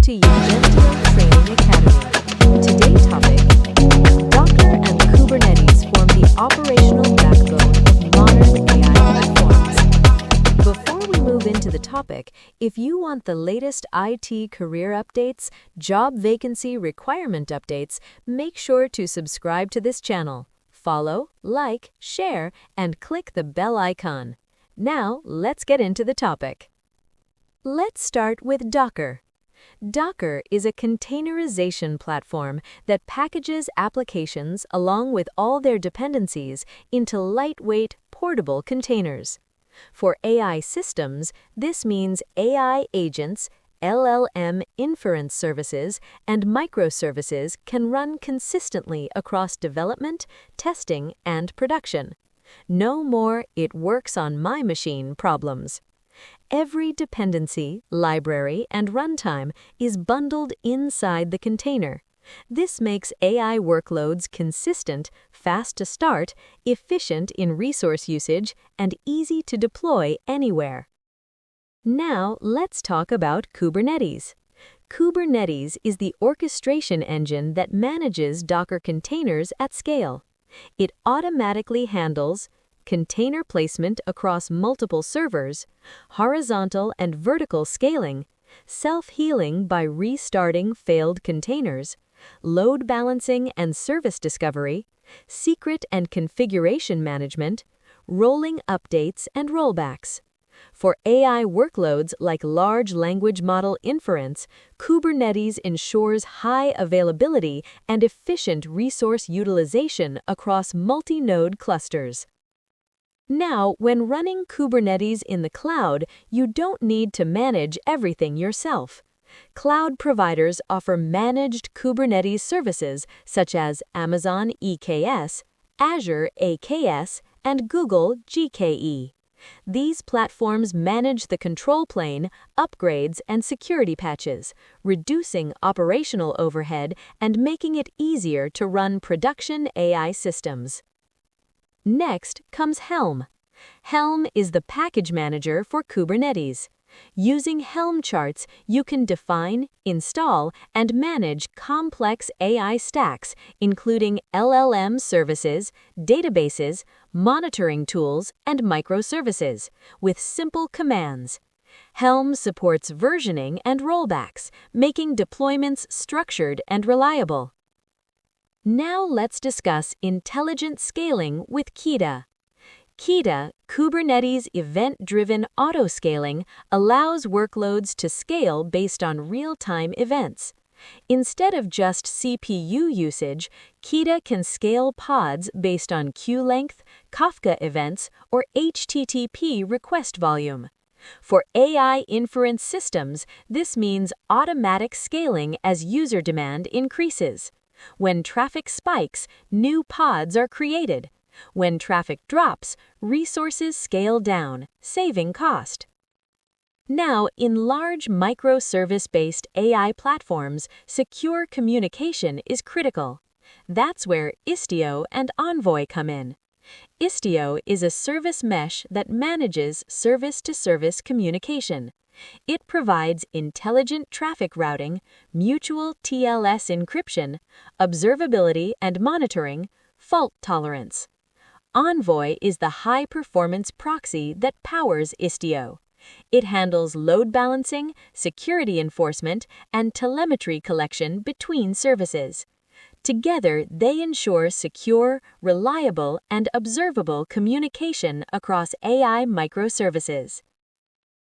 to Yajentio Training Academy. Today's topic: Docker and Kubernetes form the operational backbone of modern AI platforms. Before we move into the topic, if you want the latest IT career updates, job vacancy requirement updates, make sure to subscribe to this channel. Follow, like, share, and click the bell icon. Now, let's get into the topic. Let's start with Docker. Docker is a containerization platform that packages applications along with all their dependencies into lightweight, portable containers. For AI systems, this means AI agents, LLM inference services, and microservices can run consistently across development, testing, and production. No more "it works on my machine" problems. Every dependency, library, and runtime is bundled inside the container. This makes AI workloads consistent, fast to start, efficient in resource usage, and easy to deploy anywhere. Now, let's talk about Kubernetes. Kubernetes is the orchestration engine that manages Docker containers at scale. It automatically handles container placement across multiple servers, horizontal and vertical scaling, self-healing by restarting failed containers, load balancing and service discovery, secret and configuration management, rolling updates and rollbacks. For AI workloads like large language model inference, Kubernetes ensures high availability and efficient resource utilization across multi-node clusters. Now, when running Kubernetes in the cloud, you don't need to manage everything yourself. Cloud providers offer managed Kubernetes services such as Amazon EKS, Azure AKS, and Google GKE. These platforms manage the control plane, upgrades, and security patches, reducing operational overhead and making it easier to run production AI systems. Next comes Helm. Helm is the package manager for Kubernetes. Using Helm charts, you can define, install, and manage complex AI stacks, including LLM services, databases, monitoring tools, and microservices, with simple commands. Helm supports versioning and rollbacks, making deployments structured and reliable. Now let's discuss intelligent scaling with Keda. Keda, Kubernetes event-driven auto-scaling, allows workloads to scale based on real-time events. Instead of just CPU usage, Keda can scale pods based on queue length, Kafka events, or HTTP request volume. For AI inference systems, this means automatic scaling as user demand increases. When traffic spikes, new pods are created. When traffic drops, resources scale down, saving cost. Now, in large microservice-based AI platforms, secure communication is critical. That's where Istio and Envoy come in. Istio is a service mesh that manages service-to-service communication. It provides intelligent traffic routing, mutual TLS encryption, observability and monitoring, fault tolerance. Envoy is the high-performance proxy that powers Istio. It handles load balancing, security enforcement, and telemetry collection between services. Together, they ensure secure, reliable, and observable communication across AI microservices.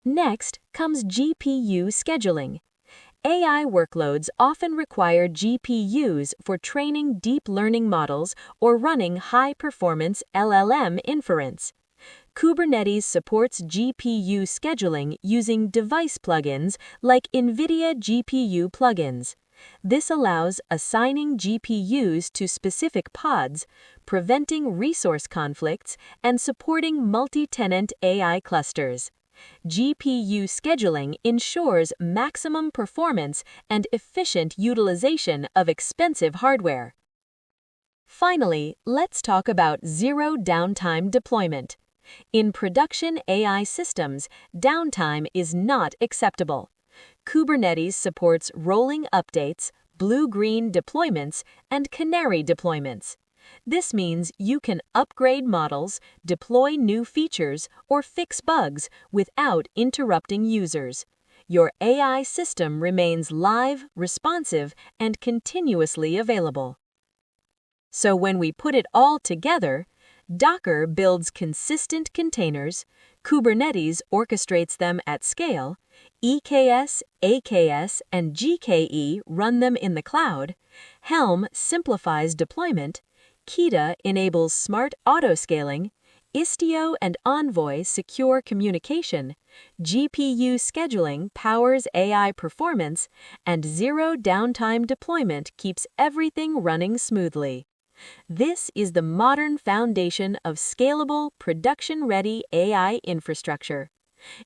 Next comes GPU scheduling. AI workloads often require GPUs for training deep learning models or running high-performance LLM inference. Kubernetes supports GPU scheduling using device plugins like NVIDIA GPU plugins. This allows assigning GPUs to specific pods, preventing resource conflicts, and supporting multi-tenant AI clusters. GPU scheduling ensures maximum performance and efficient utilization of expensive hardware. Finally, let's talk about zero downtime deployment. In production AI systems, downtime is not acceptable. Kubernetes supports rolling updates, blue-green deployments, and canary deployments. This means you can upgrade models, deploy new features, or fix bugs without interrupting users. Your AI system remains live, responsive, and continuously available. So when we put it all together, Docker builds consistent containers, Kubernetes orchestrates them at scale, EKS, AKS, and GKE run them in the cloud, Helm simplifies deployment, Kida enables smart autoscaling, Istio and Envoy secure communication, GPU scheduling powers AI performance, and zero downtime deployment keeps everything running smoothly. This is the modern foundation of scalable, production-ready AI infrastructure.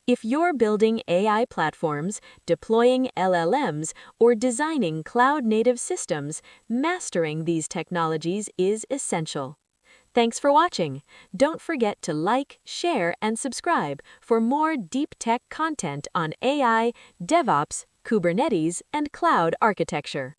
If you're building AI platforms, deploying LLMs, or designing cloud-native systems, mastering these technologies is essential. Thanks for watching. Don't forget to like, share, and subscribe for more deep tech content on AI, DevOps, Kubernetes, and cloud architecture.